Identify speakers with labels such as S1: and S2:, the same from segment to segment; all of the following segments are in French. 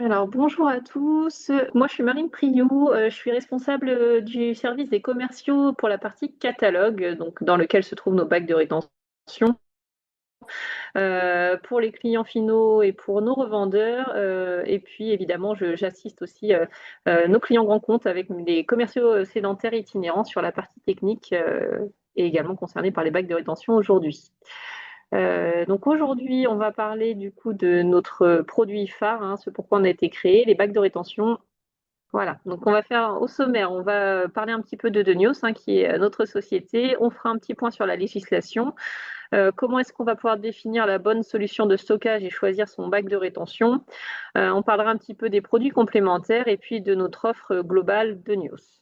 S1: Alors, bonjour à tous. Moi, je suis Marine Priou. Je suis responsable du service des commerciaux pour la partie catalogue, donc dans lequel se trouvent nos bacs de rétention. Pour les clients finaux et pour nos revendeurs. Et puis, évidemment, j'assiste aussi nos clients grands comptes avec des commerciaux sédentaires itinérants sur la partie technique et également concernés par les bacs de rétention aujourd'hui. Donc aujourd'hui, on va parler du coup de notre produit phare, hein, ce pourquoi on a été créé, les bacs de rétention. Voilà, donc on va faire au sommaire, on va parler un petit peu de Denios, hein, qui est notre société. On fera un petit point sur la législation. Comment est-ce qu'on va pouvoir définir la bonne solution de stockage et choisir son bac de rétention. On parlera un petit peu des produits complémentaires et puis de notre offre globale Denios.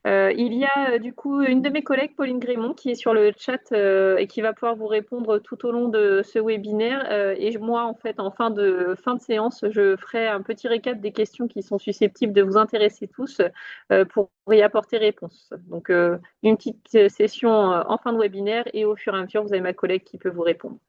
S1: Il y a du coup une de mes collègues, Pauline Grémont, qui est sur le chat et qui va pouvoir vous répondre tout au long de ce webinaire. Et moi, en fait, en fin de séance, je ferai un petit récap des questions qui sont susceptibles de vous intéresser tous pour y apporter réponse. Donc, une petite session en fin de webinaire et au fur et à mesure, vous avez ma collègue qui peut vous répondre.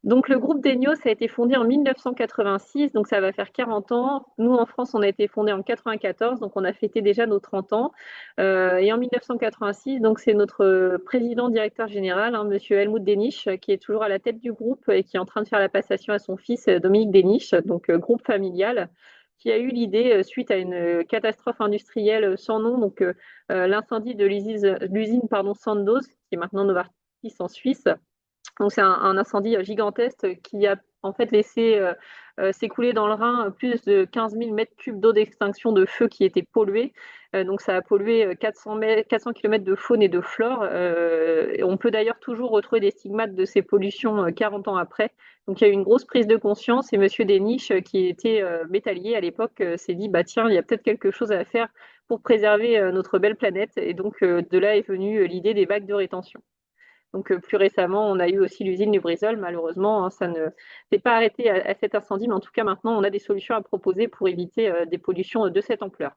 S1: Donc le groupe Denios a été fondé en 1986, donc ça va faire 40 ans. Nous, en France, on a été fondé en 94, donc on a fêté déjà nos 30 ans. Et en 1986, donc c'est notre président directeur général, hein, Monsieur Helmut Denisch, qui est toujours à la tête du groupe et qui est en train de faire la passation à son fils Dominique Denisch, donc groupe familial, qui a eu l'idée, suite à une catastrophe industrielle sans nom, donc l'incendie de l'usine Sandoz, qui est maintenant Novartis en Suisse. Donc c'est un incendie gigantesque qui a en fait laissé s'écouler dans le Rhin plus de 15 000 mètres cubes d'eau d'extinction de feu qui étaient pollués. Donc ça a pollué 400 km de faune et de flore. Et on peut d'ailleurs toujours retrouver des stigmates de ces pollutions 40 ans après. Donc il y a eu une grosse prise de conscience et Monsieur Denisch, qui était métallier à l'époque, s'est dit bah tiens, il y a peut-être quelque chose à faire pour préserver notre belle planète. Et donc de là est venue l'idée des bacs de rétention. Donc plus récemment, on a eu aussi l'usine du Lubrizol. Malheureusement, hein, ça ne s'est pas arrêté à cet incendie, mais en tout cas maintenant, on a des solutions à proposer pour éviter des pollutions de cette ampleur.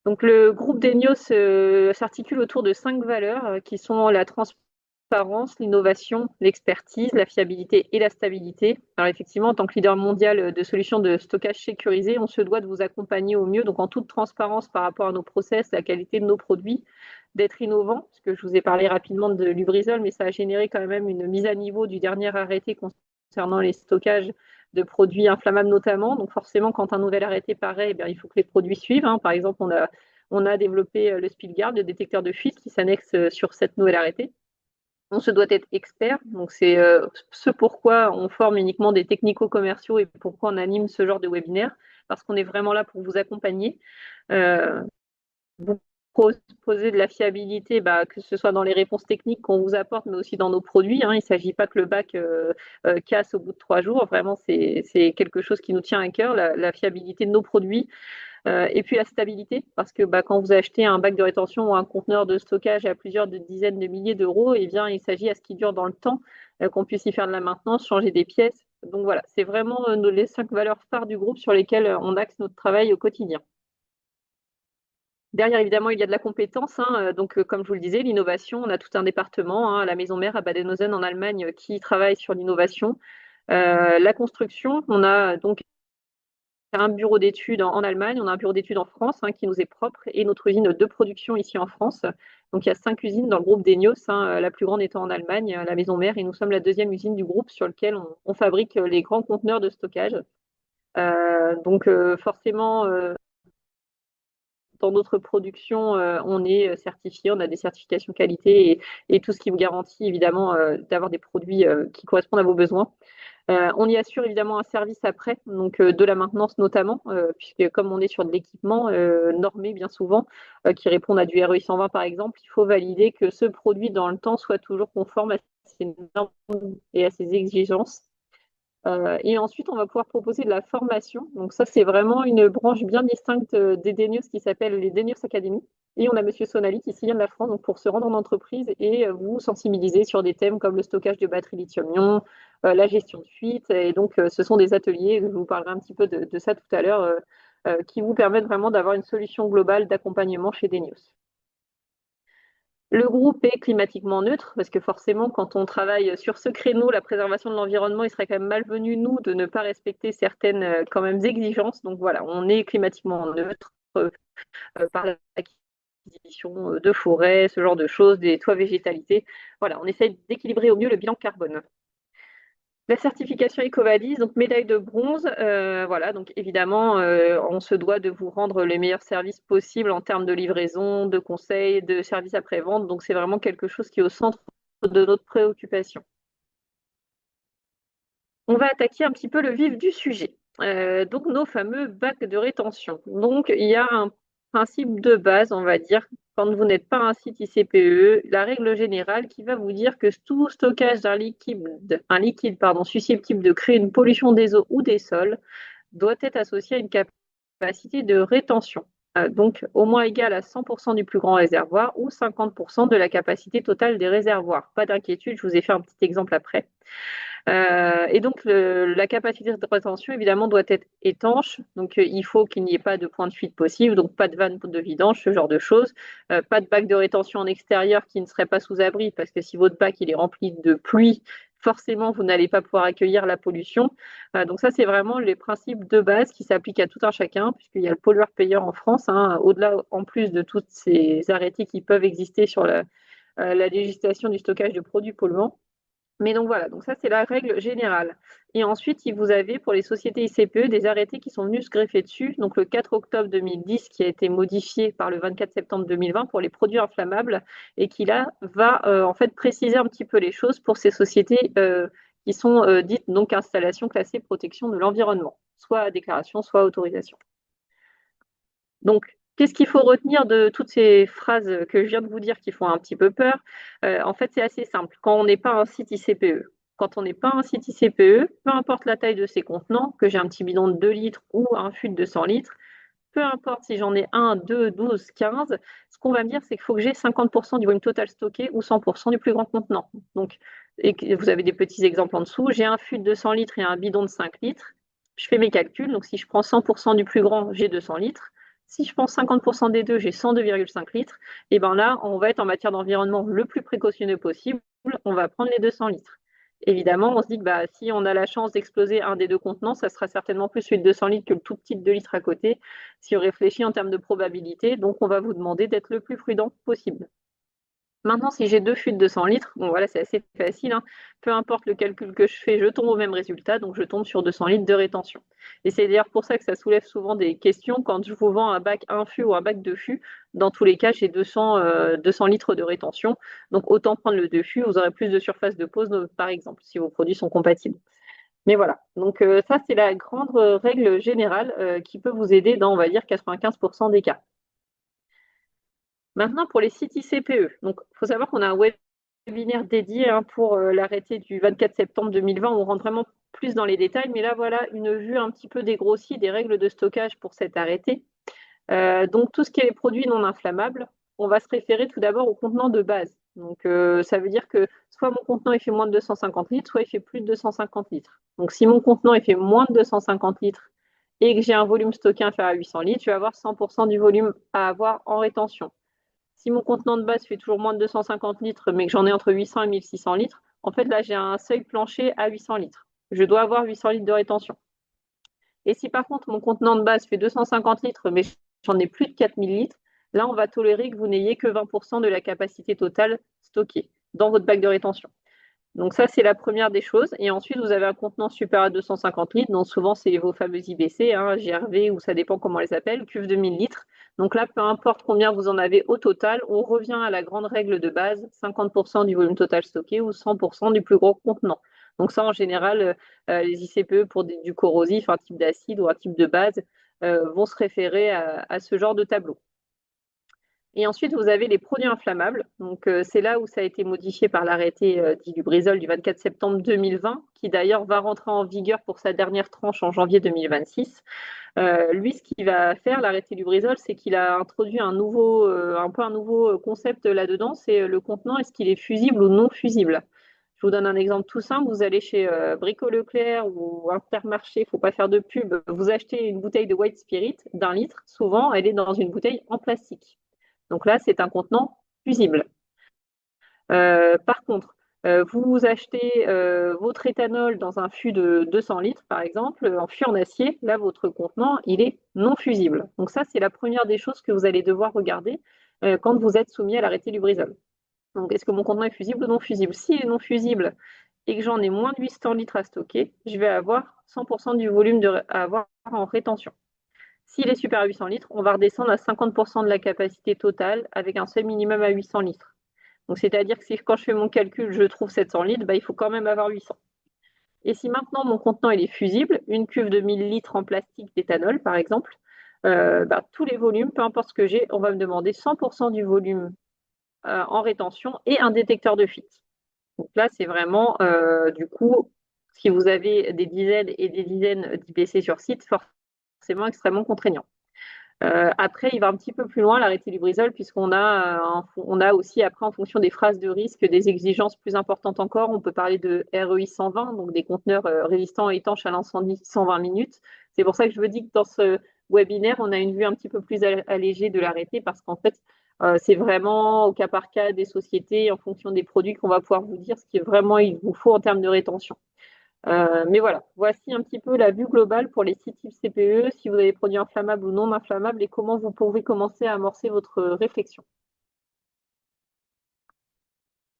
S1: Donc le groupe Denios s'articule autour de 5 valeurs qui sont la transparence, l'innovation, l'expertise, la fiabilité et la stabilité. Alors effectivement, en tant que leader mondial de solutions de stockage sécurisé, on se doit de vous accompagner au mieux, donc en toute transparence par rapport à nos process, la qualité de nos produits, d'être innovant, parce que je vous ai parlé rapidement de Lubrizol, mais ça a généré quand même une mise à niveau du dernier arrêté concernant les stockages de produits inflammables notamment. Donc forcément, quand un nouvel arrêté paraît, eh bien, il faut que les produits suivent, hein. Par exemple, on a développé le Spillguard, le détecteur de fuite qui s'annexe sur cette nouvelle arrêté. On se doit être expert, donc c'est ce pourquoi on forme uniquement des technico-commerciaux et pourquoi on anime ce genre de webinaire, parce qu'on est vraiment là pour vous accompagner. Vous proposer de la fiabilité, bah, que ce soit dans les réponses techniques qu'on vous apporte, mais aussi dans nos produits, hein. Il ne s'agit pas que le bac casse au bout de 3 jours. Vraiment, c'est quelque chose qui nous tient à cœur, la fiabilité de nos produits. Et puis la stabilité, parce que bah, quand vous achetez un bac de rétention ou un conteneur de stockage à plusieurs dizaines de milliers d'euros, eh bien, il s'agit à ce qu'il dure dans le temps, qu'on puisse y faire de la maintenance, changer des pièces. Donc voilà, c'est vraiment les 5 valeurs phares du groupe sur lesquelles on axe notre travail au quotidien. Derrière, évidemment, il y a de la compétence, hein. Donc, comme je vous le disais, l'innovation, on a tout un département, hein, à la maison mère à Badenhausen en Allemagne qui travaille sur l'innovation. La construction, on a donc un bureau d'études en Allemagne, on a un bureau d'études en France, hein, qui nous est propre et notre usine de production ici en France. Donc il y a 5 usines dans le groupe Denios, hein, la plus grande étant en Allemagne, la maison mère, et nous sommes la deuxième usine du groupe sur lequel on fabrique les grands conteneurs de stockage. Donc forcément, dans notre production, on est certifié, on a des certifications qualité et tout ce qui vous garantit évidemment d'avoir des produits qui correspondent à vos besoins. On y assure évidemment un service après, donc de la maintenance notamment, puisque comme on est sur de l'équipement normé bien souvent, qui répond à du REI 120 par exemple, il faut valider que ce produit dans le temps soit toujours conforme à ces normes et à ces exigences. Et ensuite, on va pouvoir proposer de la formation. Donc ça, c'est vraiment une branche bien distincte des Denios qui s'appelle les Denios Academy. Et on a Monsieur Sonali qui s'y vient de la France donc pour se rendre en entreprise et vous sensibiliser sur des thèmes comme le stockage de batteries lithium-ion, la gestion de fuite. Et donc, ce sont des ateliers, je vous parlerai un petit peu de ça tout à l'heure, qui vous permettent vraiment d'avoir une solution globale d'accompagnement chez Denios. Le groupe est climatiquement neutre parce que forcément, quand on travaille sur ce créneau, la préservation de l'environnement, il serait quand même malvenu, nous, de ne pas respecter certaines quand même exigences. Donc voilà, on est climatiquement neutre par l'acquisition de forêts, ce genre de choses, des toits végétalisés. Voilà, on essaye d'équilibrer au mieux le bilan carbone. La certification EcoVadis, donc médaille de bronze, voilà, donc évidemment, on se doit de vous rendre les meilleurs services possibles en termes de livraison, de conseils, de services après-vente. Donc, c'est vraiment quelque chose qui est au centre de notre préoccupation. On va attaquer un petit peu le vif du sujet. Donc, nos fameux bacs de rétention. Donc, il y a un principe de base, on va dire, quand vous n'êtes pas un site ICPE, la règle générale qui va vous dire que tout stockage d'un liquide, susceptible de créer une pollution des eaux ou des sols doit être associé à une capacité de rétention, donc au moins égale à 100% du plus grand réservoir ou 50% de la capacité totale des réservoirs. Pas d'inquiétude, je vous ai fait un petit exemple après. Et donc, la capacité de rétention, évidemment, doit être étanche. Donc, il faut qu'il n'y ait pas de point de fuite possible, donc pas de vanne de vidange, ce genre de choses. Pas de bac de rétention en extérieur qui ne serait pas sous abri, parce que si votre bac il est rempli de pluie, forcément, vous n'allez pas pouvoir accueillir la pollution. Donc ça, c'est vraiment les principes de base qui s'appliquent à tout un chacun, puisqu'il y a le pollueur-payeur en France, hein, au-delà, en plus de tous ces arrêtés qui peuvent exister sur la législation du stockage de produits polluants. Mais donc voilà, donc ça c'est la règle générale. Et ensuite, vous avez pour les sociétés ICPE des arrêtés qui sont venus se greffer dessus. Donc le 4 octobre 2010 qui a été modifié par le 24 septembre 2020 pour les produits inflammables et qui là va en fait préciser un petit peu les choses pour ces sociétés qui sont dites donc installations classées protection de l'environnement, soit déclaration, soit autorisation. Donc, qu'est-ce qu'il faut retenir de toutes ces phrases que je viens de vous dire qui font un petit peu peur? En fait, c'est assez simple. Quand on n'est pas un site ICPE, quand on n'est pas un site ICPE, peu importe la taille de ces contenants, que j'ai un petit bidon de 2 litres ou un fût de 200 litres, peu importe si j'en ai 1, 2, 12, 15, ce qu'on va me dire, c'est qu'il faut que j'ai 50% du volume total stocké ou 100% du plus grand contenant. Donc, et vous avez des petits exemples en dessous. J'ai un fût de 200 litres et un bidon de 5 litres. Je fais mes calculs. Donc, si je prends 100% du plus grand, j'ai 200 litres. Si je prends 50% des deux, j'ai 102,5 litres. Et bien là, on va être en matière d'environnement le plus précautionneux possible. On va prendre les 200 litres. Évidemment, on se dit que bah, si on a la chance d'exploser un des deux contenants, ça sera certainement plus celui de 200 litres que le tout petit de 2 litres à côté, si on réfléchit en termes de probabilité. Donc, on va vous demander d'être le plus prudent possible. Maintenant, si j'ai deux fûts de 200 litres, bon voilà, c'est assez facile, hein. Peu importe le calcul que je fais, je tombe au même résultat, donc je tombe sur 200 litres de rétention. Et c'est d'ailleurs pour ça que ça soulève souvent des questions quand je vous vends un bac 1 fût ou un bac 2 fûts. Dans tous les cas, j'ai 200 litres de rétention, donc autant prendre le 2 fûts, vous aurez plus de surface de pose, par exemple, si vos produits sont compatibles. Mais voilà, donc ça c'est la grande règle générale qui peut vous aider dans, on va dire, 95% des cas. Maintenant, pour les sites ICPE, donc il faut savoir qu'on a un webinaire dédié pour l'arrêté du 24 septembre 2020, où on rentre vraiment plus dans les détails, mais là voilà une vue un petit peu dégrossie des règles de stockage pour cet arrêté. Donc tout ce qui est produits non inflammables, on va se référer tout d'abord au contenant de base. Donc ça veut dire que soit mon contenant il fait moins de 250 litres, soit il fait plus de 250 litres. Donc si mon contenant il fait moins de 250 litres et que j'ai un volume stocké inférieur à 800 litres, je vais avoir 100% du volume à avoir en rétention. Si mon contenant de base fait toujours moins de 250 litres, mais que j'en ai entre 800 et 1600 litres, en fait, là, j'ai un seuil plancher à 800 litres. Je dois avoir 800 litres de rétention. Et si par contre, mon contenant de base fait 250 litres, mais j'en ai plus de 4000 litres, là, on va tolérer que vous n'ayez que 20% de la capacité totale stockée dans votre bac de rétention. Donc ça, c'est la première des choses. Et ensuite, vous avez un contenant supérieur à 250 litres. Donc souvent, c'est vos fameux IBC, GRV, ou ça dépend comment on les appelle, cuve de 1000 litres. Donc là, peu importe combien vous en avez au total, on revient à la grande règle de base, 50% du volume total stocké ou 100% du plus gros contenant. Donc ça, en général, les ICPE pour du corrosif, un type d'acide ou un type de base, vont se référer à ce genre de tableau. Et ensuite, vous avez les produits inflammables. Donc, c'est là où ça a été modifié par l'arrêté dit Lubrizol du 24 septembre 2020, qui d'ailleurs va rentrer en vigueur pour sa dernière tranche en janvier 2026. Lui, ce qu'il va faire, l'arrêté Lubrizol, c'est qu'il a introduit un peu un nouveau concept là-dedans, c'est le contenant, est-ce qu'il est fusible ou non fusible? Je vous donne un exemple tout simple. Vous allez chez Brico Leclerc ou Intermarché, il ne faut pas faire de pub. Vous achetez une bouteille de White Spirit d'1 litre. Souvent, elle est dans une bouteille en plastique. Donc là, c'est un contenant fusible. Par contre, vous achetez votre éthanol dans un fût de 200 litres, par exemple, en fût en acier. Là, votre contenant, il est non fusible. Donc ça, c'est la première des choses que vous allez devoir regarder quand vous êtes soumis à l'arrêté Lubrizol. Donc, est-ce que mon contenant est fusible ou non fusible? S'il est non fusible et que j'en ai moins de 800 litres à stocker, je vais avoir 100% du volume à avoir en rétention. S'il est supérieur à 800 litres, on va redescendre à 50% de la capacité totale avec un seuil minimum à 800 litres. Donc, c'est-à-dire que si quand je fais mon calcul, je trouve 700 litres, bah, il faut quand même avoir 800. Et si maintenant mon contenant il est fusible, une cuve de 1000 litres en plastique d'éthanol par exemple, bah, tous les volumes, peu importe ce que j'ai, on va me demander 100% du volume en rétention et un détecteur de fuite. Donc là, c'est vraiment, du coup, si vous avez des dizaines et des dizaines d'IPC sur site, forcément extrêmement contraignant. Après, il va un petit peu plus loin, l'arrêté Lubrizol, puisqu'on a, on a aussi, après, en fonction des phrases de risque, des exigences plus importantes encore. On peut parler de REI 120, donc des conteneurs résistants et étanches à l'incendie 120 minutes. C'est pour ça que je vous dis que dans ce webinaire, on a une vue un petit peu plus allégée de l'arrêté, parce qu'en fait, c'est vraiment au cas par cas des sociétés, en fonction des produits, qu'on va pouvoir vous dire ce qui est vraiment il vous faut en termes de rétention. Mais voilà, voici un petit peu la vue globale pour les 6 types CPE, si vous avez des produits inflammables ou non inflammables et comment vous pouvez commencer à amorcer votre réflexion.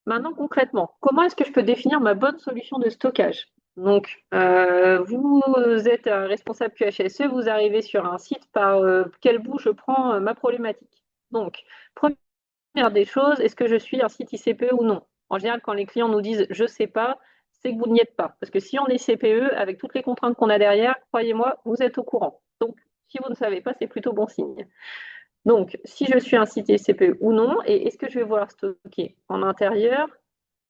S1: Maintenant, concrètement, comment est-ce que je peux définir ma bonne solution de stockage? Donc, vous êtes un responsable QHSE, vous arrivez sur un site, par quel bout je prends ma problématique. Donc, première des choses, est-ce que je suis un site ICPE ou non? En général, quand les clients nous disent je ne sais pas, c'est que vous n'y êtes pas. Parce que si on est CPE, avec toutes les contraintes qu'on a derrière, croyez-moi, vous êtes au courant. Donc, si vous ne savez pas, c'est plutôt bon signe. Donc, si je suis un site ICPE ou non, et est-ce que je vais vouloir stocker en intérieur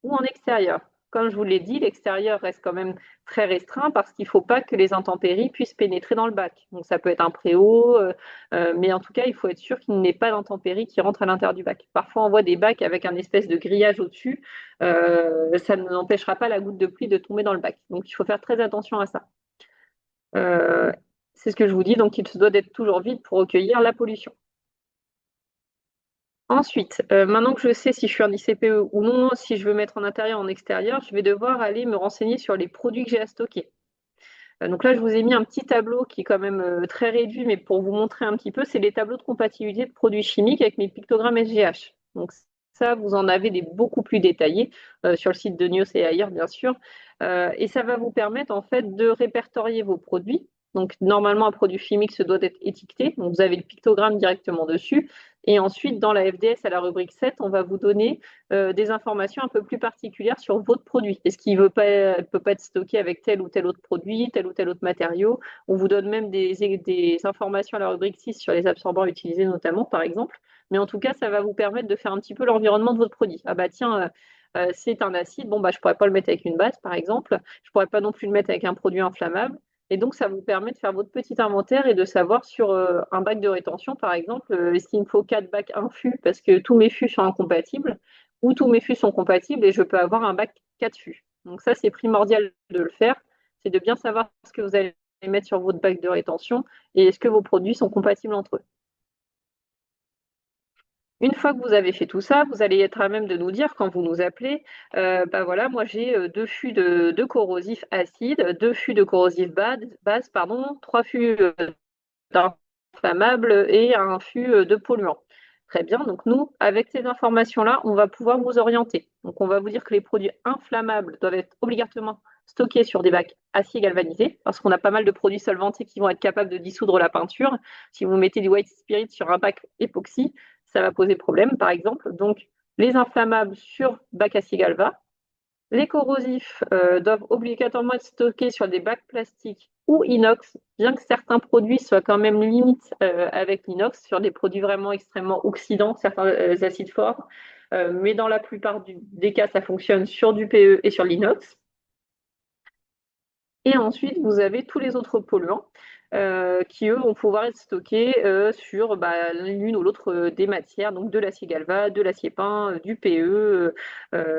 S1: ou en extérieur? Comme je vous l'ai dit, l'extérieur reste quand même très restreint parce qu'il ne faut pas que les intempéries puissent pénétrer dans le bac. Donc ça peut être un préau, mais en tout cas, il faut être sûr qu'il n'y ait pas d'intempéries qui rentrent à l'intérieur du bac. Parfois, on voit des bacs avec un espèce de grillage au-dessus. Ça n'empêchera pas la goutte de pluie de tomber dans le bac. Donc il faut faire très attention à ça. C'est ce que je vous dis, donc il se doit d'être toujours vide pour recueillir la pollution. Ensuite, maintenant que je sais si je suis un ICPE ou non, si je veux mettre en intérieur ou en extérieur, je vais devoir aller me renseigner sur les produits que j'ai à stocker. Donc là, je vous ai mis un petit tableau qui est quand même très réduit, mais pour vous montrer un petit peu, c'est les tableaux de compatibilité de produits chimiques avec mes pictogrammes SGH. Donc ça, vous en avez des beaucoup plus détaillés sur le site de NIOS et ailleurs, bien sûr. Et ça va vous permettre en fait de répertorier vos produits. Donc normalement, un produit chimique se doit être étiqueté. Donc vous avez le pictogramme directement dessus. Et ensuite, dans la FDS, à la rubrique 7, on va vous donner des informations un peu plus particulières sur votre produit. Est-ce qu'il ne peut pas être stocké avec tel ou tel autre produit, tel ou tel autre matériau? On vous donne même des informations à la rubrique 6 sur les absorbants utilisés notamment, par exemple. Mais en tout cas, ça va vous permettre de faire un petit peu l'environnement de votre produit. Ah bah tiens, c'est un acide, bon bah je ne pourrais pas le mettre avec une base, par exemple. Je ne pourrais pas non plus le mettre avec un produit inflammable. Et donc, ça vous permet de faire votre petit inventaire et de savoir sur un bac de rétention, par exemple, est-ce qu'il me faut 4 bacs, un fût, parce que tous mes fûts sont incompatibles, ou tous mes fûts sont compatibles et je peux avoir un bac 4 fûts. Donc ça, c'est primordial de le faire. C'est de bien savoir ce que vous allez mettre sur votre bac de rétention et est-ce que vos produits sont compatibles entre eux. Une fois que vous avez fait tout ça, vous allez être à même de nous dire, quand vous nous appelez, bah voilà, moi j'ai 2 fûts de corrosifs acides, 2 fûts de corrosifs base, pardon, 3 fûts d'inflammables et un fût de polluants. Très bien, donc nous, avec ces informations-là, on va pouvoir vous orienter. Donc on va vous dire que les produits inflammables doivent être obligatoirement stockés sur des bacs acier galvanisés, parce qu'on a pas mal de produits solventés qui vont être capables de dissoudre la peinture. Si vous mettez du white spirit sur un bac époxy, ça va poser problème, par exemple. Donc les inflammables sur bac acier galva. Les corrosifs doivent obligatoirement être stockés sur des bacs plastiques ou inox, bien que certains produits soient quand même limite avec l'inox, sur des produits vraiment extrêmement oxydants, certains acides forts. Mais dans la plupart des cas, ça fonctionne sur du PE et sur l'inox. Et ensuite, vous avez tous les autres polluants qui, eux, vont pouvoir être stockés sur l'une ou l'autre des matières, donc de l'acier galva, de l'acier peint, du PE,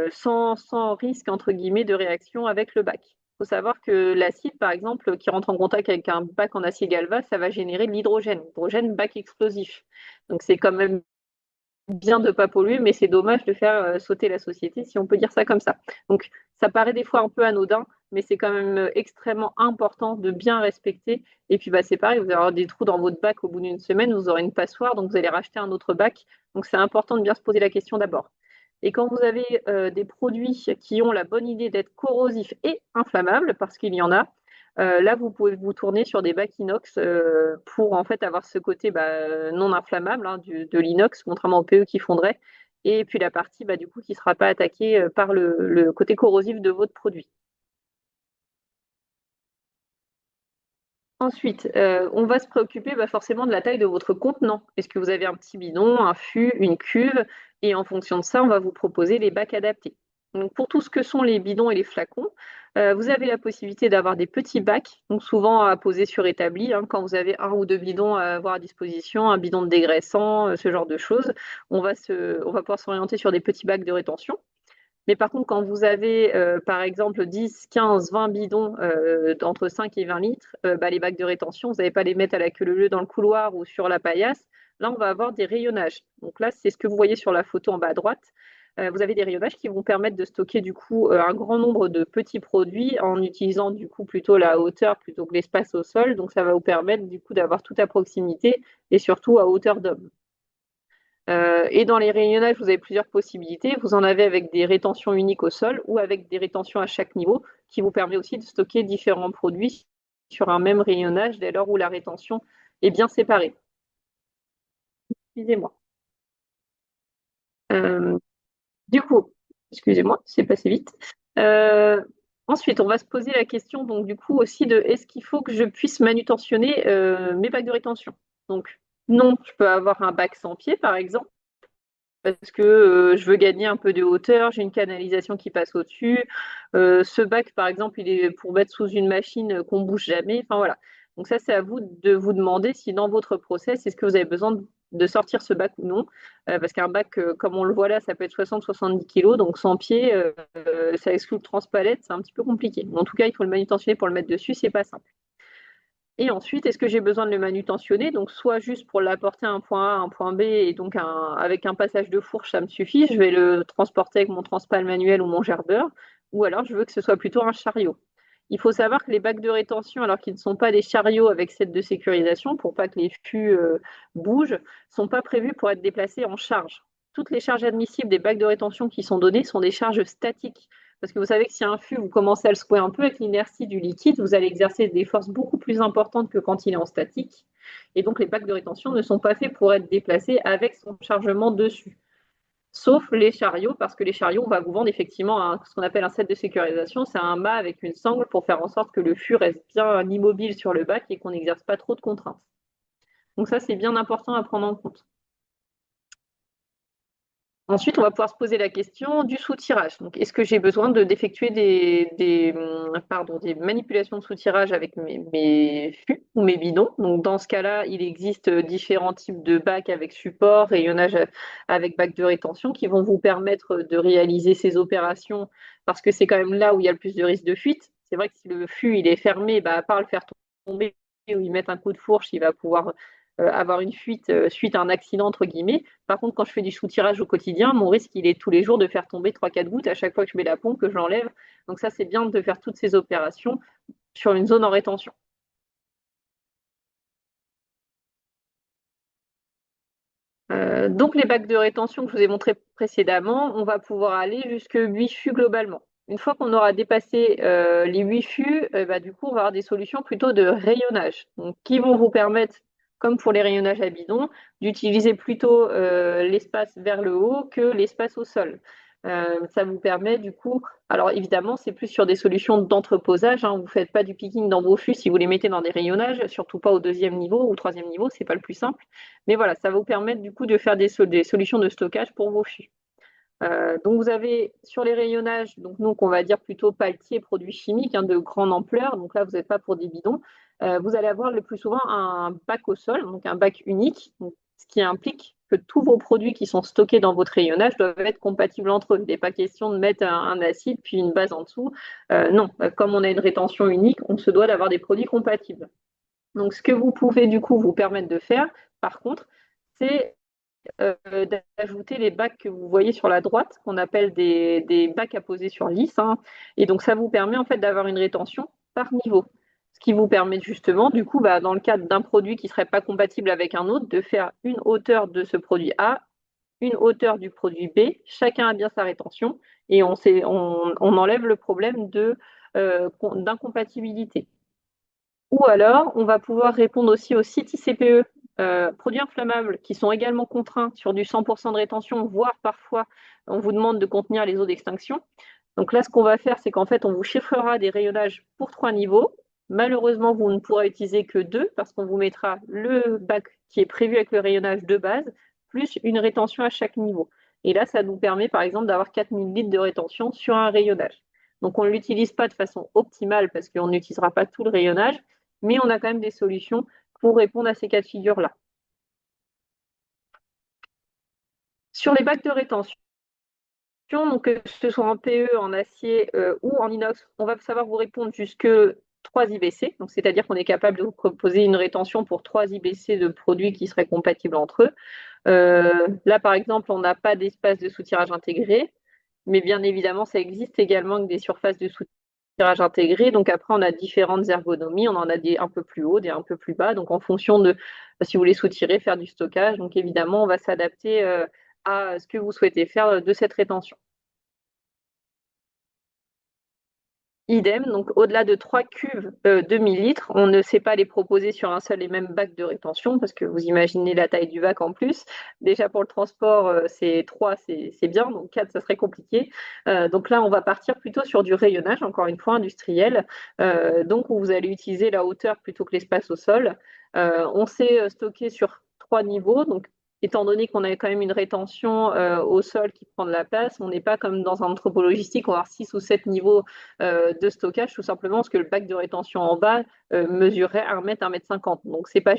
S1: sans risque, entre guillemets, de réaction avec le bac. Il faut savoir que l'acide, par exemple, qui rentre en contact avec un bac en acier galva, ça va générer de l'hydrogène bac explosif. Donc c'est quand même bien de ne pas polluer, mais c'est dommage de faire sauter la société, si on peut dire ça comme ça. Donc, ça paraît des fois un peu anodin, mais c'est quand même extrêmement important de bien respecter. Et puis, bah, c'est pareil, vous allez avoir des trous dans votre bac au bout d'une semaine, vous aurez une passoire, donc vous allez racheter un autre bac. Donc, c'est important de bien se poser la question d'abord. Et quand vous avez des produits qui ont la bonne idée d'être corrosifs et inflammables, parce qu'il y en a, là, vous pouvez vous tourner sur des bacs inox pour en fait avoir ce côté non inflammable hein, de l'inox, contrairement au PE qui fondrait, et puis la partie du coup qui ne sera pas attaquée par le côté corrosif de votre produit. Ensuite, on va se préoccuper forcément de la taille de votre contenant. Est-ce que vous avez un petit bidon, un fût, une cuve? Et en fonction de ça, on va vous proposer les bacs adaptés. Donc, pour tout ce que sont les bidons et les flacons, vous avez la possibilité d'avoir des petits bacs, donc souvent à poser sur établi, hein, quand vous avez un ou deux bidons à avoir à disposition, un bidon de dégraissant, ce genre de choses. On va pouvoir s'orienter sur des petits bacs de rétention. Mais par contre, quand vous avez, par exemple, 10, 15, 20 bidons entre 5 et 20 litres, les bacs de rétention, vous n'allez pas les mettre à la queue leu dans le couloir ou sur la paillasse. Là, on va avoir des rayonnages. Donc là, c'est ce que vous voyez sur la photo en bas à droite. Vous avez des rayonnages qui vont permettre de stocker du coup un grand nombre de petits produits en utilisant du coup plutôt la hauteur plutôt que l'espace au sol. Donc ça va vous permettre du coup d'avoir tout à proximité et surtout à hauteur d'homme. Et dans les rayonnages, vous avez plusieurs possibilités. Vous en avez avec des rétentions uniques au sol ou avec des rétentions à chaque niveau, qui vous permet aussi de stocker différents produits sur un même rayonnage dès lors où la rétention est bien séparée. Excusez-moi. Euh, du coup, excusez-moi, c'est passé vite. Euh, Ensuite, on va se poser la question donc du coup aussi de est-ce qu'il faut que je puisse manutentionner mes bacs de rétention? Donc non, je peux avoir un bac sans pied par exemple parce que je veux gagner un peu de hauteur, j'ai une canalisation qui passe au-dessus. Ce bac, par exemple, il est pour mettre sous une machine qu'on bouge jamais. Enfin voilà. Donc ça, c'est à vous de vous demander si dans votre process, est-ce que vous avez besoin de sortir ce bac ou non. Parce qu'un bac, comme on le voit là, ça peut être 60-70 kg, donc sans pied, ça exclut le transpalette, c'est un petit peu compliqué. Mais en tout cas, il faut le manutentionner pour le mettre dessus, c'est pas simple. Et ensuite, est-ce que j'ai besoin de le manutentionner? Donc, soit juste pour l'apporter à un point A, à un point B, et donc avec un passage de fourche, ça me suffit. Je vais le transporter avec mon transpal manuel ou mon gerbeur. Ou alors, je veux que ce soit plutôt un chariot. Il faut savoir que les bacs de rétention, alors qu'ils ne sont pas des chariots avec cette de sécurisation, pour pas que les fûts bougent, ne sont pas prévus pour être déplacés en charge. Toutes les charges admissibles des bacs de rétention qui sont données sont des charges statiques. Parce que vous savez que si un fût, vous commencez à le secouer un peu avec l'inertie du liquide, vous allez exercer des forces beaucoup plus importantes que quand il est en statique. Et donc, les bacs de rétention ne sont pas faits pour être déplacés avec son chargement dessus. Sauf les chariots, parce que les chariots, on va vous vendre effectivement ce qu'on appelle un set de sécurisation. C'est un mât avec une sangle pour faire en sorte que le fût reste bien immobile sur le bac et qu'on n'exerce pas trop de contraintes. Donc ça, c'est bien important à prendre en compte. Ensuite, on va pouvoir se poser la question du soutirage. Donc, est-ce que j'ai besoin d'effectuer des manipulations de soutirage avec mes fûts ou mes bidons? Donc, dans ce cas-là, il existe différents types de bacs avec support, rayonnage avec bac de rétention qui vont vous permettre de réaliser ces opérations parce que c'est quand même là où il y a le plus de risque de fuite. C'est vrai que si le fût il est fermé, à part le faire tomber ou y mettre un coup de fourche, il va pouvoir avoir une fuite suite à un accident, entre guillemets. Par contre, quand je fais du soutirage au quotidien, mon risque, il est tous les jours de faire tomber 3-4 gouttes à chaque fois que je mets la pompe, que je l'enlève. Donc ça, c'est bien de faire toutes ces opérations sur une zone en rétention. Donc les bacs de rétention que je vous ai montrés précédemment, on va pouvoir aller jusque 8 fûts globalement. Une fois qu'on aura dépassé les 8 fûts, du coup, on va avoir des solutions plutôt de rayonnage, donc, qui vont vous permettre, comme pour les rayonnages à bidon, d'utiliser plutôt l'espace vers le haut que l'espace au sol. Ça vous permet du coup, alors évidemment, c'est plus sur des solutions d'entreposage, hein, vous ne faites pas du picking dans vos fûts si vous les mettez dans des rayonnages, surtout pas au deuxième niveau ou au troisième niveau, c'est pas le plus simple. Mais voilà, ça va vous permettre du coup de faire des solutions de stockage pour vos fûts. Donc vous avez sur les rayonnages, donc on va dire plutôt pelletier, produits chimiques hein, de grande ampleur. Donc là, vous n'êtes pas pour des bidons. Vous allez avoir le plus souvent un bac au sol, donc un bac unique, donc, ce qui implique que tous vos produits qui sont stockés dans votre rayonnage doivent être compatibles entre eux. Il n'est pas question de mettre un acide puis une base en dessous. Non, comme on a une rétention unique, on se doit d'avoir des produits compatibles. Donc ce que vous pouvez du coup vous permettre de faire, par contre, c'est d'ajouter les bacs que vous voyez sur la droite, qu'on appelle des bacs à poser sur lisse, hein. Et donc ça vous permet en fait d'avoir une rétention par niveau. Ce qui vous permet justement, du coup, dans le cadre d'un produit qui ne serait pas compatible avec un autre, de faire une hauteur de ce produit A, une hauteur du produit B, chacun a bien sa rétention et on enlève le problème d'incompatibilité. Ou alors, on va pouvoir répondre aussi aux sites ICPE, produits inflammables, qui sont également contraints sur du 100% de rétention, voire parfois on vous demande de contenir les eaux d'extinction. Donc là, ce qu'on va faire, c'est qu'en fait, on vous chiffrera des rayonnages pour 3 niveaux. Malheureusement, vous ne pourrez utiliser que 2 parce qu'on vous mettra le bac qui est prévu avec le rayonnage de base, plus une rétention à chaque niveau. Et là, ça nous permet par exemple d'avoir 4000 litres de rétention sur un rayonnage. Donc on ne l'utilise pas de façon optimale parce qu'on n'utilisera pas tout le rayonnage, mais on a quand même des solutions pour répondre à ces cas de figure-là. Sur les bacs de rétention, donc que ce soit en PE, en acier ou en inox, on va savoir vous répondre jusque 3 IBC, donc c'est-à-dire qu'on est capable de vous proposer une rétention pour 3 IBC de produits qui seraient compatibles entre eux. Là, par exemple, on n'a pas d'espace de soutirage intégré, mais bien évidemment, ça existe également que des surfaces de soutirage intégré. Donc après, on a différentes ergonomies, on en a des un peu plus hauts, des un peu plus bas. Donc en fonction de si vous voulez soutirer, faire du stockage, donc évidemment, on va s'adapter à ce que vous souhaitez faire de cette rétention. Idem, donc au-delà de 3 cuves de 1000 litres, on ne sait pas les proposer sur un seul et même bac de rétention parce que vous imaginez la taille du bac en plus. Déjà pour le transport, c'est 3, c'est bien, donc 4, ça serait compliqué. Donc là, on va partir plutôt sur du rayonnage, encore une fois industriel, donc où vous allez utiliser la hauteur plutôt que l'espace au sol. On sait stocker sur 3 niveaux, donc étant donné qu'on a quand même une rétention au sol qui prend de la place, on n'est pas comme dans un entrepôt logistique, on va avoir 6 ou 7 niveaux de stockage, tout simplement parce que le bac de rétention en bas mesurait 1 mètre, 1 mètre 50. Donc, c'est pas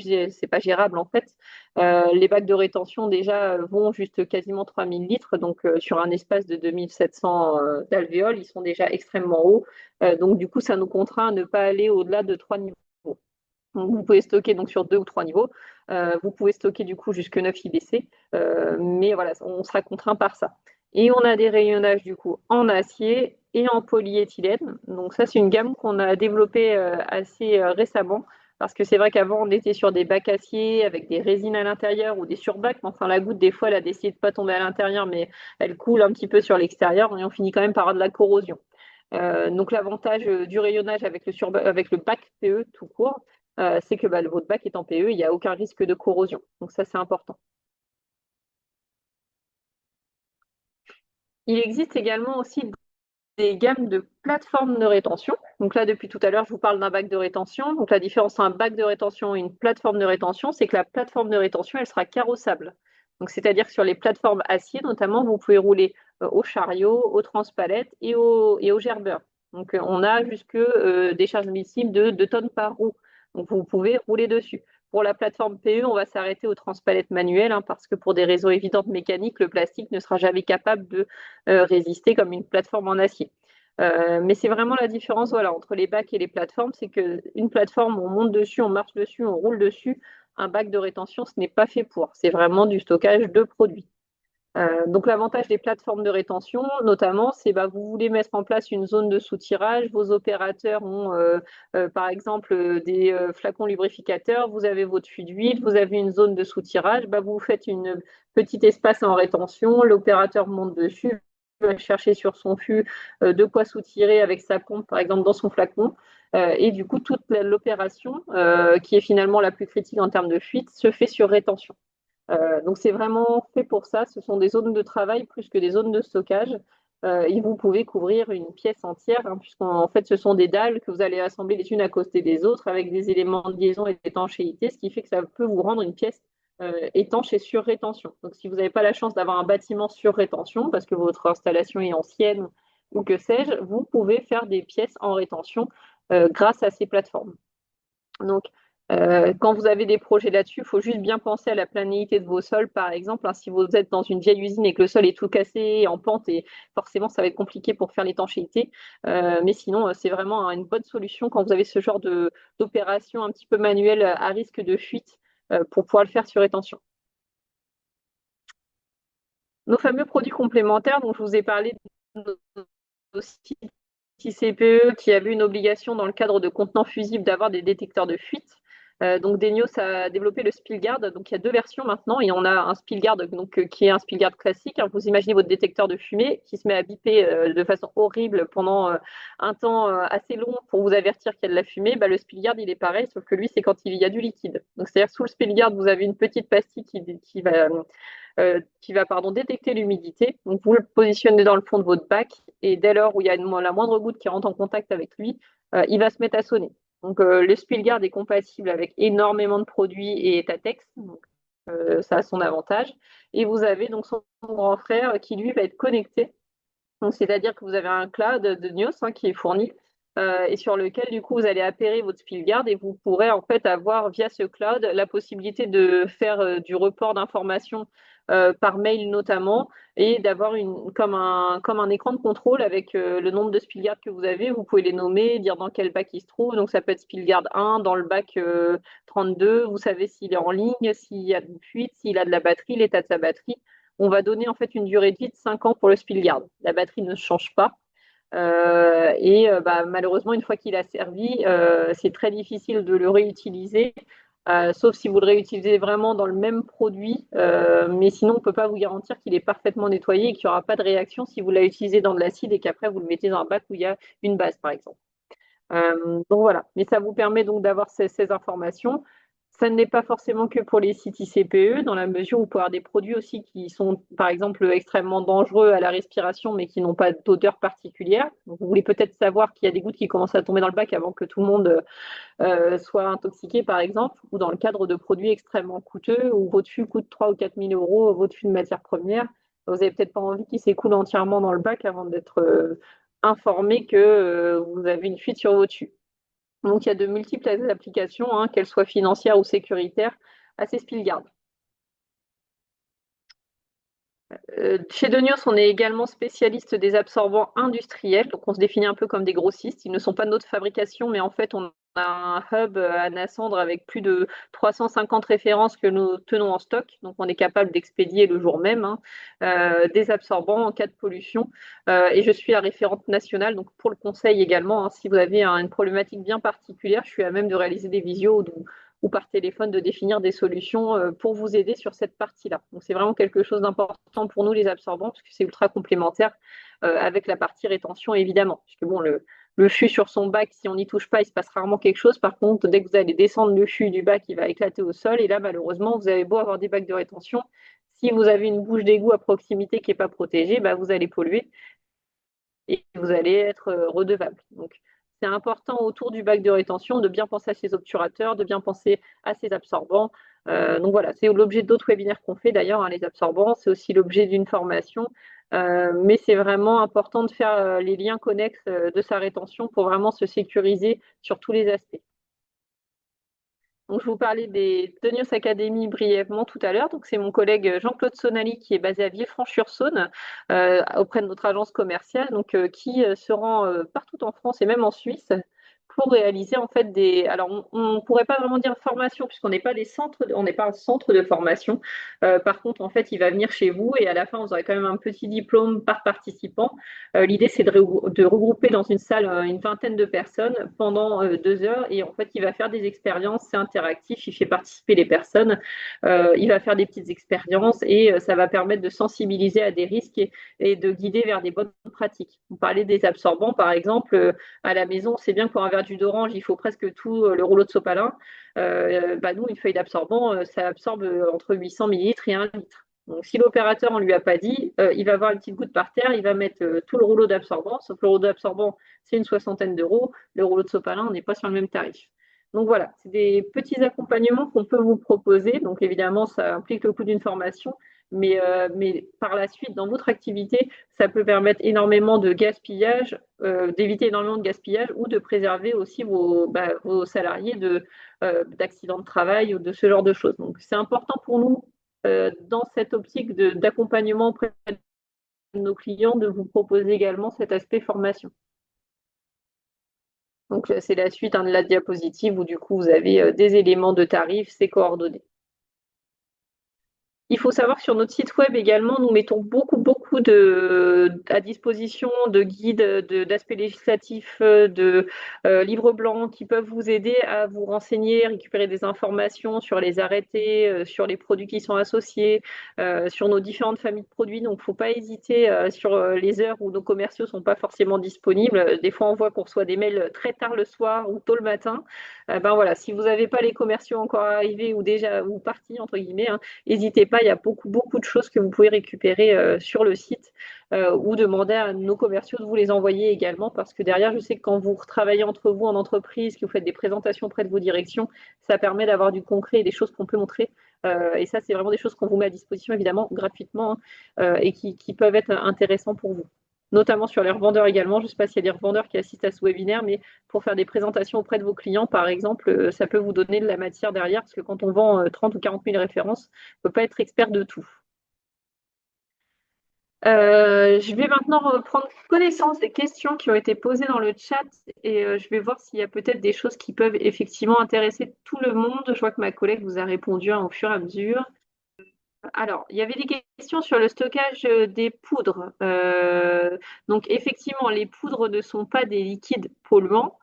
S1: gérable en fait. Les bacs de rétention déjà vont juste quasiment 3000 litres. Donc, sur un espace de 2700 d'alvéoles, ils sont déjà extrêmement hauts. Donc, du coup, ça nous contraint à ne pas aller au-delà de 3 niveaux. Donc, vous pouvez stocker donc, sur 2 ou 3 niveaux. Vous pouvez stocker du coup jusque 9 IBC. Mais voilà, on sera contraint par ça. Et on a des rayonnages du coup en acier et en polyéthylène. Donc ça, c'est une gamme qu'on a développée assez récemment. Parce que c'est vrai qu'avant, on était sur des bacs acier avec des résines à l'intérieur ou des surbacs. Enfin, la goutte, des fois, elle a décidé de ne pas tomber à l'intérieur, mais elle coule un petit peu sur l'extérieur et on finit quand même par avoir de la corrosion. Donc l'avantage du rayonnage avec le bac PE tout court, c'est que votre bac est en PE, il n'y a aucun risque de corrosion. Donc ça, c'est important. Il existe également aussi des gammes de plateformes de rétention. Donc là, depuis tout à l'heure, je vous parle d'un bac de rétention. Donc la différence entre un bac de rétention et une plateforme de rétention, c'est que la plateforme de rétention, elle sera carrossable. Donc c'est-à-dire que sur les plateformes acier, notamment, vous pouvez rouler au chariot, au transpalette et au gerbeur. Donc on a jusque des charges admissibles de 2 tonnes par roue. Donc vous pouvez rouler dessus. Pour la plateforme PE, on va s'arrêter au transpalette manuel parce que pour des raisons évidentes mécaniques, le plastique ne sera jamais capable de résister comme une plateforme en acier. Mais c'est vraiment la différence voilà, entre les bacs et les plateformes, c'est qu'une plateforme, on monte dessus, on marche dessus, on roule dessus. Un bac de rétention, ce n'est pas fait pour. C'est vraiment du stockage de produits. Donc l'avantage des plateformes de rétention, notamment, c'est vous voulez mettre en place une zone de soutirage, vos opérateurs ont par exemple des flacons lubrificateurs, vous avez votre fût d'huile, vous avez une zone de soutirage, vous faites une petit espace en rétention, l'opérateur monte dessus, va chercher sur son fût de quoi soutirer avec sa pompe, par exemple dans son flacon. Et du coup, toute l'opération, qui est finalement la plus critique en termes de fuite, se fait sur rétention. Donc c'est vraiment fait pour ça. Ce sont des zones de travail plus que des zones de stockage. Et vous pouvez couvrir une pièce entière, puisqu'en fait ce sont des dalles que vous allez assembler les unes à côté des autres avec des éléments de liaison et d'étanchéité, ce qui fait que ça peut vous rendre une pièce étanche et sur rétention. Donc si vous n'avez pas la chance d'avoir un bâtiment sur rétention, parce que votre installation est ancienne ou que sais-je, vous pouvez faire des pièces en rétention grâce à ces plateformes. Donc, quand vous avez des projets là-dessus, il faut juste bien penser à la planéité de vos sols, par exemple. Si vous êtes dans une vieille usine et que le sol est tout cassé, en pente, et forcément, ça va être compliqué pour faire l'étanchéité. Mais sinon, c'est vraiment une bonne solution quand vous avez ce genre d'opération un petit peu manuelle à risque de fuite pour pouvoir le faire sur rétention. nos fameux produits complémentaires dont je vous ai parlé de nos sites CPE qui avait une obligation dans le cadre de contenants fusibles d'avoir des détecteurs de fuite. Donc Denios a développé le Spielguard. Donc il y a deux versions maintenant et on a un Spielguard qui est un Spielguard classique. Vous imaginez votre détecteur de fumée qui se met à biper de façon horrible pendant un temps assez long pour vous avertir qu'il y a de la fumée. Le Spielguard il est pareil, sauf que lui c'est quand il y a du liquide. Donc c'est-à-dire sous le Spielguard vous avez une petite pastille qui va détecter l'humidité. Donc vous le positionnez dans le fond de votre bac et dès lors où il y a la moindre goutte qui rentre en contact avec lui, il va se mettre à sonner. Donc le Spielguard est compatible avec énormément de produits et Tatex, donc ça a son avantage. Et vous avez donc son grand frère qui lui va être connecté. Donc c'est-à-dire que vous avez un cloud de Nios qui est fourni et sur lequel du coup vous allez appairer votre Spielguard et vous pourrez en fait avoir via ce cloud la possibilité de faire du report d'informations par mail notamment et d'avoir comme un écran de contrôle avec le nombre de Spielguard que vous avez. Vous pouvez les nommer, dire dans quel bac il se trouve. Donc ça peut être Spielguard 1 dans le bac 32. Vous savez s'il est en ligne, s'il y a une fuite, s'il a de la batterie, l'état de sa batterie. On va donner en fait une durée de vie de 5 ans pour le Spielguard. La batterie ne change pas. Malheureusement, une fois qu'il a servi, c'est très difficile de le réutiliser, sauf si vous le réutilisez vraiment dans le même produit. Mais sinon, on ne peut pas vous garantir qu'il est parfaitement nettoyé et qu'il n'y aura pas de réaction si vous l'avez utilisé dans de l'acide et qu'après vous le mettez dans un bac où il y a une base, par exemple. Donc voilà, mais ça vous permet donc d'avoir ces informations. Ça n'est pas forcément que pour les sites ICPE, dans la mesure où vous pouvez avoir des produits aussi qui sont, par exemple, extrêmement dangereux à la respiration, mais qui n'ont pas d'odeur particulière. Donc, vous voulez peut-être savoir qu'il y a des gouttes qui commencent à tomber dans le bac avant que tout le monde soit intoxiqué, par exemple, ou dans le cadre de produits extrêmement coûteux, où votre fût coûte 3 ou 4 000 euros, votre fût de matière première. Vous n'avez peut-être pas envie qu'il s'écoule entièrement dans le bac avant d'être informé que vous avez une fuite sur votre fût. Donc, il y a de multiples applications, qu'elles soient financières ou sécuritaires, à ces Spielguard. Chez Denios, on est également spécialiste des absorbants industriels, donc on se définit un peu comme des grossistes. Ils ne sont pas de notre fabrication, mais en fait, on a un hub à Nassandre avec plus de 350 références que nous tenons en stock. Donc, on est capable d'expédier le jour même des absorbants en cas de pollution. Et je suis la référente nationale, donc pour le conseil également. Si vous avez une problématique bien particulière, je suis à même de réaliser des visios ou par téléphone de définir des solutions pour vous aider sur cette partie-là. Donc c'est vraiment quelque chose d'important pour nous les absorbants parce que c'est ultra complémentaire avec la partie rétention évidemment. Puisque bon, le fût sur son bac, si on n'y touche pas, il se passe rarement quelque chose. Par contre, dès que vous allez descendre le fût du bac, il va éclater au sol. Et là, malheureusement, vous avez beau avoir des bacs de rétention, si vous avez une bouche d'égout à proximité qui n'est pas protégée, vous allez polluer et vous allez être redevable. Donc, c'est important autour du bac de rétention de bien penser à ses obturateurs, de bien penser à ses absorbants. Donc voilà, c'est l'objet d'autres webinaires qu'on fait d'ailleurs, les absorbants, c'est aussi l'objet d'une formation. Mais c'est vraiment important de faire les liens connexes de sa rétention pour vraiment se sécuriser sur tous les aspects. Donc, je vous parlais des Denios Academy brièvement tout à l'heure. Donc, c'est mon collègue Jean-Claude Sonali qui est basé à Villefranche-sur-Saône auprès de notre agence commerciale, qui se rend partout en France et même en Suisse pour réaliser en fait Alors, on ne pourrait pas vraiment dire formation puisqu'on n'est pas on n'est pas un centre de formation. Par contre, en fait, il va venir chez vous et à la fin, vous aurez quand même un petit diplôme par participant. L'idée, c'est de regrouper dans une salle une vingtaine de personnes pendant 2 heures et en fait, il va faire des expériences, c'est interactif, il fait participer les personnes, il va faire des petites expériences et ça va permettre de sensibiliser à des risques et de guider vers des bonnes pratiques. Vous parlez des absorbants, par exemple, à la maison, c'est bien que pour un verre de jus d'orange, il faut presque tout le rouleau de sopalin. Nous, une feuille d'absorbant, ça absorbe entre 800 millilitres et 1 litre. Donc, si l'opérateur, on ne lui a pas dit, il va avoir une petite goutte par terre, il va mettre tout le rouleau d'absorbant, sauf que le rouleau d'absorbant, c'est une soixantaine d'euros. Le rouleau de sopalin, on n'est pas sur le même tarif. Donc voilà, c'est des petits accompagnements qu'on peut vous proposer. Donc évidemment, ça implique le coût d'une formation, mais par la suite, dans votre activité, ça peut permettre énormément de gaspillage, d'éviter énormément de gaspillage ou de préserver aussi vos salariés d'accidents de travail ou de ce genre de choses. Donc c'est important pour nous, dans cette optique d'accompagnement auprès de nos clients, de vous proposer également cet aspect formation. Donc c'est la suite de la diapositive où du coup vous avez des éléments de tarif, c'est coordonné. Il faut savoir que sur notre site web également, nous mettons beaucoup à disposition de guides, d'aspects législatifs, de livres blancs qui peuvent vous aider à vous renseigner, récupérer des informations sur les arrêtés, sur les produits qui sont associés, sur nos différentes familles de produits. Donc, il ne faut pas hésiter sur les heures où nos commerciaux ne sont pas forcément disponibles. Des fois, on voit qu'on reçoit des mails très tard le soir ou tôt le matin. Ben voilà, si vous n'avez pas les commerciaux encore arrivés ou déjà ou partis, entre guillemets, hein, n'hésitez pas, il y a beaucoup de choses que vous pouvez récupérer sur le site ou demander à nos commerciaux de vous les envoyer également parce que derrière, je sais que quand vous travaillez entre vous en entreprise, que vous faites des présentations auprès de vos directions, ça permet d'avoir du concret et des choses qu'on peut montrer. Et ça, c'est vraiment des choses qu'on vous met à disposition, évidemment, gratuitement et qui peuvent être intéressants pour vous. Notamment sur les revendeurs également. Je ne sais pas s'il y a des revendeurs qui assistent à ce webinaire, mais pour faire des présentations auprès de vos clients, par exemple, ça peut vous donner de la matière derrière, parce que quand on vend 30 ou 40 000 références, on ne peut pas être expert de tout. Je vais maintenant prendre connaissance des questions qui ont été posées dans le chat et je vais voir s'il y a peut-être des choses qui peuvent effectivement intéresser tout le monde. Je vois que ma collègue vous a répondu au fur et à mesure. Alors, il y avait des questions sur le stockage des poudres. Donc, effectivement, les poudres ne sont pas des liquides polluants.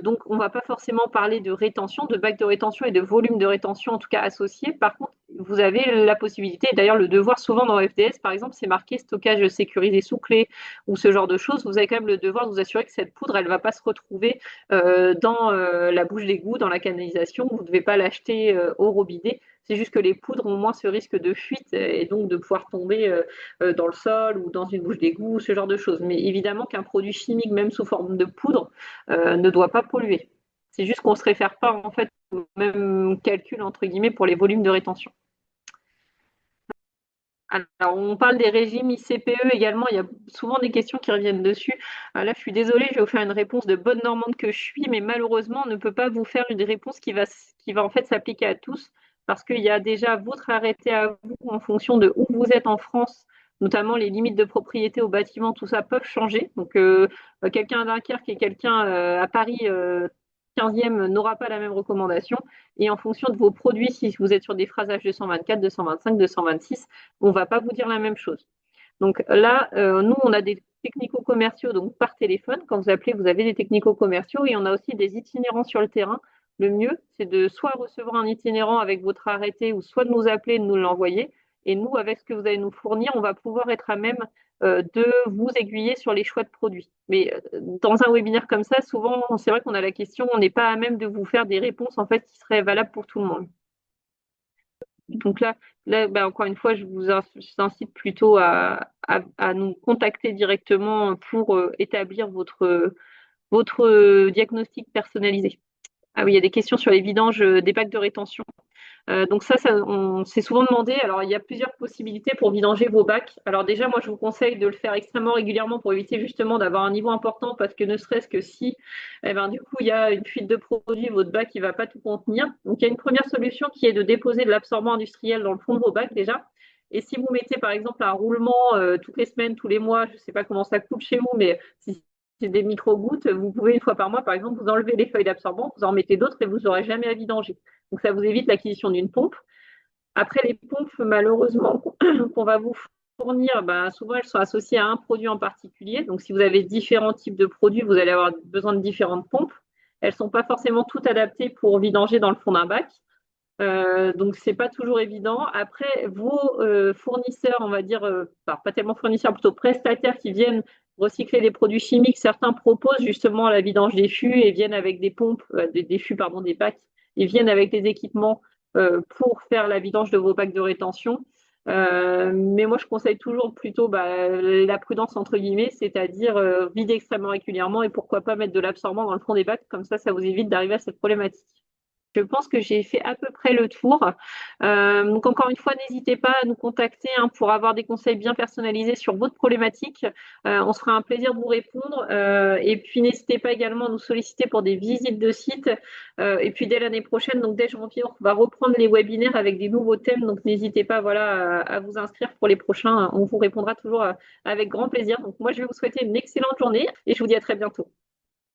S1: Donc, on ne va pas forcément parler de rétention, de bac de rétention et de volume de rétention, en tout cas associé. Par contre, vous avez la possibilité, et d'ailleurs le devoir souvent dans FDS, par exemple, c'est marqué stockage sécurisé sous clé ou ce genre de choses. Vous avez quand même le devoir de vous assurer que cette poudre, elle ne va pas se retrouver dans la bouche d'égout, dans la canalisation. Vous ne devez pas l'acheter au robinet. C'est juste que les poudres ont moins ce risque de fuite et donc de pouvoir tomber dans le sol ou dans une bouche d'égout, ce genre de choses. Mais évidemment qu'un produit chimique, même sous forme de poudre, ne doit pas polluer. C'est juste qu'on ne se réfère pas en fait au même calcul entre guillemets pour les volumes de rétention. Alors, on parle des régimes ICPE également, il y a souvent des questions qui reviennent dessus. Là, je suis désolée, je vais vous faire une réponse de bonne normande que je suis, mais malheureusement, on ne peut pas vous faire une réponse qui va en fait s'appliquer à tous, parce qu'il y a déjà votre arrêté à vous en fonction de où vous êtes en France, notamment les limites de propriété au bâtiment, tout ça peuvent changer. Donc, quelqu'un à Dunkerque et quelqu'un à Paris 15e n'aura pas la même recommandation. Et en fonction de vos produits, si vous êtes sur des phrasages 224, 225, 226, on ne va pas vous dire la même chose. Donc là, nous, on a des technico-commerciaux donc par téléphone. Quand vous appelez, vous avez des technico-commerciaux et on a aussi des itinérants sur le terrain. Le mieux, c'est de soit recevoir un itinérant avec votre arrêté ou soit de nous appeler et de nous l'envoyer. Et nous, avec ce que vous allez nous fournir, on va pouvoir être à même de vous aiguiller sur les choix de produits. Mais dans un webinaire comme ça, souvent, c'est vrai qu'on a la question, on n'est pas à même de vous faire des réponses en fait qui seraient valables pour tout le monde. Donc là ben, encore une fois, je vous incite plutôt à nous contacter directement pour établir votre diagnostic personnalisé. Ah oui, il y a des questions sur les vidanges des bacs de rétention. Donc ça on s'est souvent demandé. Alors, il y a plusieurs possibilités pour vidanger vos bacs. Alors déjà, moi, je vous conseille de le faire extrêmement régulièrement pour éviter justement d'avoir un niveau important parce que ne serait-ce que si, du coup, il y a une fuite de produits, votre bac, il ne va pas tout contenir. Donc, il y a une première solution qui est de déposer de l'absorbant industriel dans le fond de vos bacs déjà. Et si vous mettez par exemple un roulement toutes les semaines, tous les mois, je ne sais pas comment ça coûte chez vous, mais si c'est des micro-gouttes, vous pouvez une fois par mois, par exemple, vous enlevez les feuilles d'absorbant, vous en mettez d'autres et vous n'aurez jamais à vidanger. Donc ça vous évite l'acquisition d'une pompe. Après, les pompes, malheureusement, qu'on va vous fournir, souvent elles sont associées à un produit en particulier. Donc si vous avez différents types de produits, vous allez avoir besoin de différentes pompes. Elles ne sont pas forcément toutes adaptées pour vidanger dans le fond d'un bac. Donc c'est pas toujours évident. Après, vos fournisseurs, on va dire, pas tellement fournisseurs, plutôt prestataires qui viennent recycler des produits chimiques, certains proposent justement la vidange des fûts et viennent avec des pompes, des fûts, pardon, des bacs, ils viennent avec des équipements pour faire la vidange de vos bacs de rétention. Mais moi, je conseille toujours plutôt la prudence entre guillemets, c'est-à-dire vider extrêmement régulièrement et pourquoi pas mettre de l'absorbant dans le fond des bacs, comme ça vous évite d'arriver à cette problématique. Je pense que j'ai fait à peu près le tour. Donc encore une fois, n'hésitez pas à nous contacter pour avoir des conseils bien personnalisés sur votre problématique. On se fera un plaisir de vous répondre. Et puis n'hésitez pas également à nous solliciter pour des visites de site. Et puis dès l'année prochaine, donc dès janvier, on va reprendre les webinaires avec des nouveaux thèmes. Donc n'hésitez pas à vous inscrire pour les prochains. On vous répondra toujours avec grand plaisir. Donc moi, je vais vous souhaiter une excellente journée et je vous dis à très bientôt.